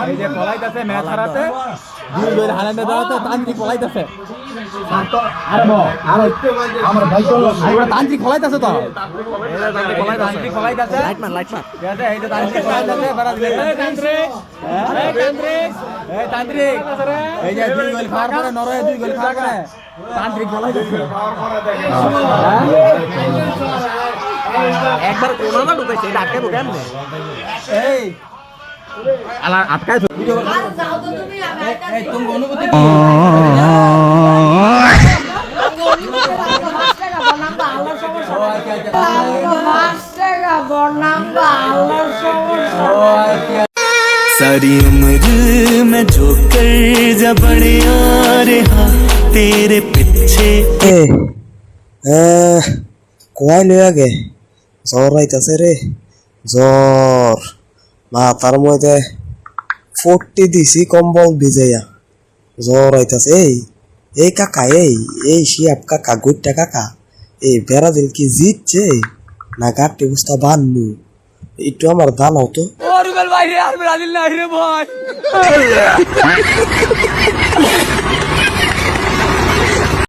এই যে পলাইতেছে ম্যাচ হারাতে দুই গোল হারাতে দাঁড়াতে তান্ত্রিক পলাইতেছে তান্ত্রিক পলাইতেছে তো তান্ত্রিক পলাইতেছে এই যে তান্ত্রিক পলাইতেছে তান্ত্রিক এই যে দুই গোল খাওয়ার পরে নরওয়ে দুই গোল খাওয়ার পরে তান্ত্রিক পলাইতেছে একবার কোনাটা ঢুকাইছে এটা আটকে ঢুকে আমনে এই আলা আটকায় তো যাও তো তুমি এই তুমি অনুভূতি কি सारी उम्र में जो कर जा बड़े आ रहा तेरे पीछे কোয়াই লইয়া গে জ্বর আইতাছে রে জ্বর মাথার মধ্যে 40 দিছি কম্বল ভিজাইয়া জ্বর আইতাছে এই কাকা এই শিয়াব কাকা গুট্টা কাকা এই বেড়া দিল কি জিতছে না গাট্টি বুঝতা বান্নু একটু আমার দানাও তো ও রুবেল ভাই রে আর ব্রাজিল নাই রে ভাই